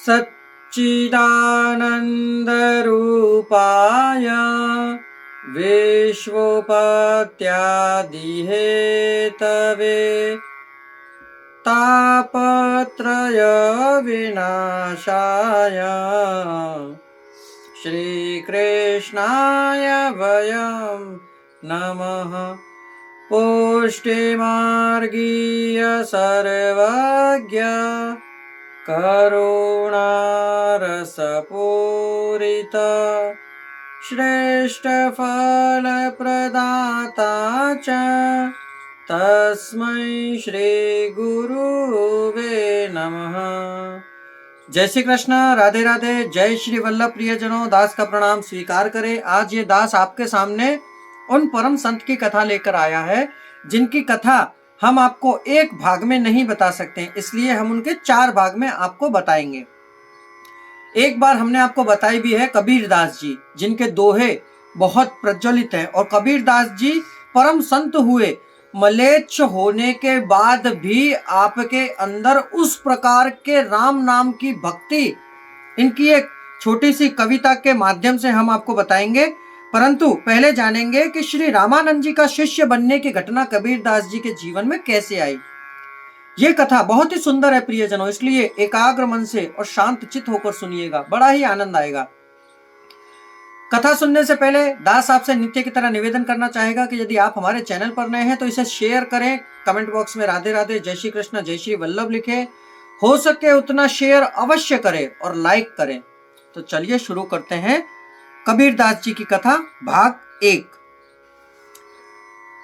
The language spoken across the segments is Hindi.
सच्चिदानन्दरूपाय विश्वोपत्यादिहेतवे तापत्रयविनाशाय श्रीकृष्णाय वयं नमः। पुष्टिमार्गीय सर्वज्ञ करुणारसपूरित श्रेष्ठफलप्रदाता च तस्मै श्री गुरुवे नमः। जय श्री कृष्ण, राधे राधे। जय श्री वल्लभ प्रियजनों, दास का प्रणाम स्वीकार करें। आज ये दास आपके सामने उन परम संत की कथा लेकर आया है जिनकी कथा हम आपको एक भाग में नहीं बता सकते, इसलिए हम उनके 4 भाग में आपको बताएंगे। एक बार हमने आपको बताई भी है कबीरदास जी, जिनके दोहे बहुत प्रज्वलित हैं। और कबीरदास जी परम संत हुए, मलेच्छ होने के बाद भी आपके अंदर उस प्रकार के राम नाम की भक्ति, इनकी एक छोटी सी कविता के माध्यम से हम आपको बताएंगे। परंतु पहले जानेंगे कि श्री रामानंद जी का शिष्य बनने की घटना कबीरदास जी के जीवन में कैसे आई। ये कथा बहुत ही सुंदर है प्रियजनों, इसलिए एकाग्र मन से और शांत चित्त होकर सुनिएगा, बड़ा ही आनंद आएगा। कथा सुनने से पहले दास आपसे नित्य की तरह निवेदन करना चाहेगा कि यदि आप हमारे चैनल पर नए हैं तो इसे शेयर करें, कमेंट बॉक्स में राधे राधे, जय श्री कृष्ण, जय श्री वल्लभ लिखें। हो सके उतना शेयर अवश्य करें और लाइक करें। तो चलिए शुरू करते हैं कबीरदास जी की कथा, भाग 1।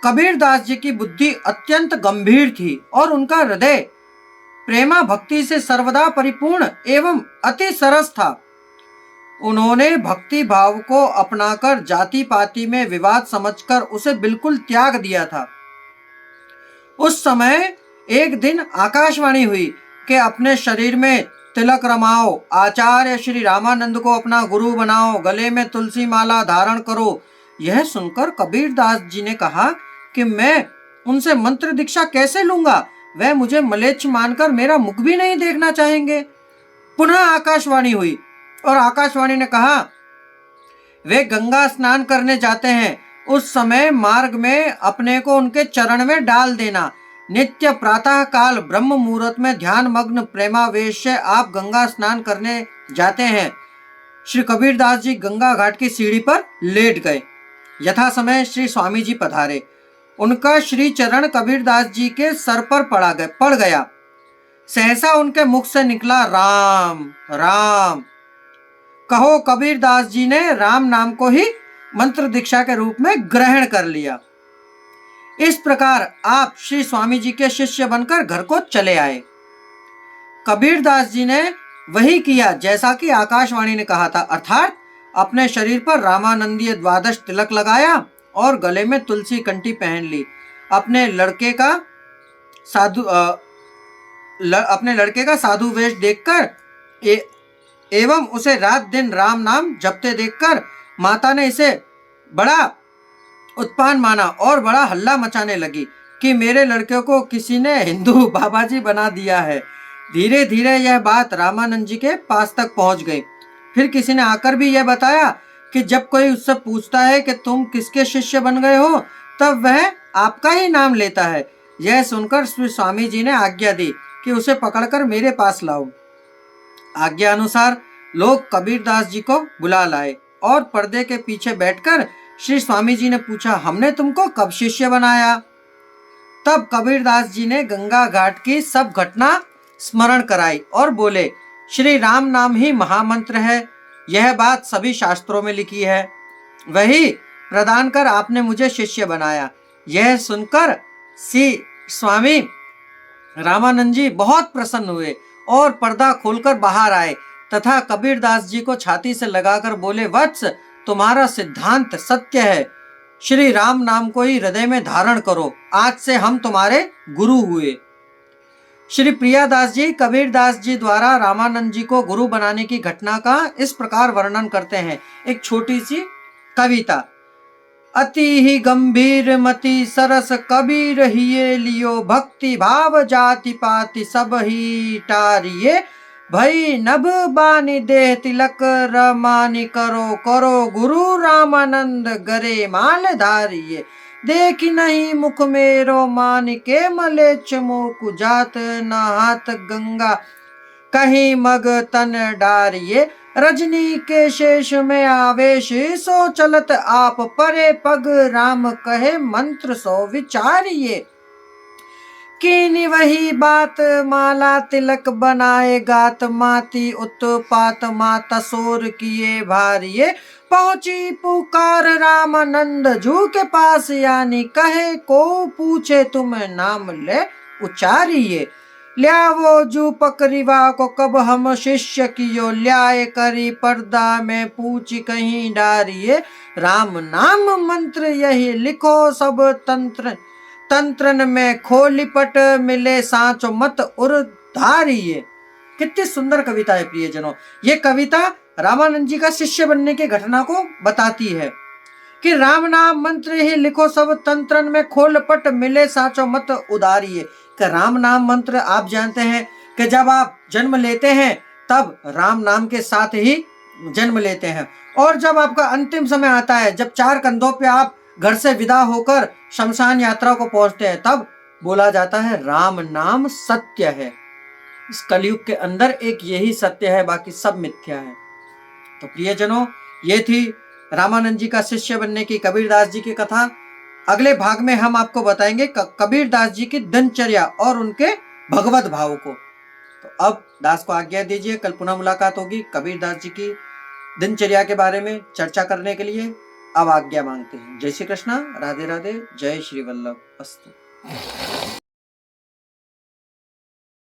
कबीरदास जी की बुद्धि अत्यंत गंभीर थी और उनका हृदय प्रेमा भक्ति से सर्वदा परिपूर्ण एवं अति सरस था। उन्होंने भक्ति भाव को अपनाकर जाति पाति में विवाद समझकर उसे बिल्कुल त्याग दिया था। उस समय एक दिन आकाशवाणी हुई कि अपने शरीर में तिलक रमाओ, आचार्य श्री रामानंद को अपना गुरु बनाओ, गले में तुलसी माला धारण करो। यह सुनकर कबीरदास जी ने कहा कि मैं उनसे मंत्र दीक्षा कैसे लूंगा, वह मुझे मलेच्छ मानकर मेरा मुख भी नहीं देखना चाहेंगे। पुनः आकाशवाणी हुई और आकाशवाणी ने कहा वे गंगा स्नान करने जाते हैं, उस समय मार्ग में अपने को उनके चरण में डाल देना। नित्य प्रातः काल ब्रह्म मुहूर्त में ध्यान मग्न प्रेमावेश से आप गंगा स्नान करने जाते हैं। श्री कबीरदास जी गंगा घाट की सीढ़ी पर लेट गए। यथा समय श्री स्वामी जी पधारे। उनका श्री चरण कबीरदास जी के सर पर पड़ गया। सहसा उनके मुख से निकला राम राम। कहो कबीरदास जी ने राम नाम को ही मंत्र दीक्षा के रूप में ग्रहण कर लिया। इस प्रकार आप श्री स्वामी जी के शिष्य बनकर घर को चले आए। कबीरदास जी ने वही किया जैसा कि आकाशवाणी ने कहा था, अर्थात अपने शरीर पर रामानंदीय द्वादश तिलक लगाया और गले में तुलसी कंठी पहन ली। अपने लड़के का साधु वेश देखकर एवं उसे रात दिन राम नाम जपते देखकर माता ने इसे बड़ा उत्पान माना और बड़ा हल्ला मचाने लगी कि मेरे लड़के को किसी ने हिंदू बाबाजी बना दिया है। धीरे धीरे यह बात रामानंद जी के पास तक पहुंच गई। फिर किसी ने आकर भी यह बताया कि जब कोई उससे पूछता है कि तुम किसके शिष्य बन गए हो, तब वह आपका ही नाम लेता है। यह सुनकर श्री स्वामी जी ने आज्ञा दी कि उसे पकड़कर मेरे पास लाओ। आज्ञा अनुसार लोग कबीरदास जी को बुला लाए और पर्दे के पीछे बैठकर श्री स्वामी जी ने पूछा, हमने तुमको कब शिष्य बनाया? तब कबीरदास जी ने गंगा घाट की सब घटना स्मरण कराई और बोले, श्री राम नाम ही महामंत्र है, यह बात सभी शास्त्रों में लिखी है, वही प्रदान कर आपने मुझे शिष्य बनाया। यह सुनकर श्री स्वामी रामानंद जी बहुत प्रसन्न हुए और पर्दा खोलकर बाहर आए तथा कबीरदास जी को छाती से लगाकर बोले, वत्स तुम्हारा सिद्धांत सत्य है, श्री राम नाम को ही हृदय में धारण करो, आज से हम तुम्हारे गुरु हुए। श्री प्रियादास जी कबीरदास जी द्वारा रामानंद जी को गुरु बनाने की घटना का इस प्रकार वर्णन करते हैं। एक छोटी सी कविता। अति ही गंभीर मति सरस कबीर हिये लियो, भक्ति भाव जाति पाति सब ही टारिये, भई नभ बानी देह तिलक रमानी करो करो गुरु रामानंद गरे माल धारिये देखी नहीं मुख मेरो मान के मलेच्छ मोकु जात न हाथ गंगा कहीं मग तन डारिये रजनी के शेष में आवेश सो चलत आप परे पग राम कहे मंत्र सो विचारिये कीनी वही बात माला तिलक बनाए गात माती उत्पात माता सोर किए भारिये पहुंची पुकार रामानंद जू के पास यानी कहे को पूछे तुम नाम ले उचारिये ल्यावो जू पकड़िवा को कब हम शिष्य कियो ल्याए करी पर्दा में पूछ कहीं डारिये राम नाम मंत्र यही लिखो सब तंत्र तंत्रन में खोलिपट मिले सांचो मत उर्धारिये। कितनी सुंदर कविता है प्रियजनों। ये कविता रामानंद जी का शिष्य बनने की घटना को बताती है कि राम नाम मंत्र ही लिखो सब तंत्रन में खोलपट मिले सांचो मत उदारिये। कि राम नाम मंत्र आप जानते हैं कि जब आप जन्म लेते हैं तब राम नाम के साथ ही जन्म लेते हैं, और जब आपका अंतिम समय आता है, जब चार कंधों पे आप घर से विदा होकर शमशान यात्रा को पहुंचते हैं, तब बोला जाता है राम नाम सत्य है। इस कलयुग के अंदर एक यही सत्य है, बाकी सब मिथ्या है। तो प्रियजनों, ये थी रामानंद जी का शिष्य बनने की कबीरदास जी की कथा। अगले भाग में हम आपको बताएंगे कबीरदास जी की दिनचर्या और उनके भगवत भाव को। तो अब दास को आज्ञा दीजिए, कल पुनः मुलाकात होगी कबीरदास जी की दिनचर्या के बारे में चर्चा करने के लिए। अब आज्ञा मांगते हैं। जय श्री कृष्णा, राधे राधे, जय श्री वल्लभ अस्तु।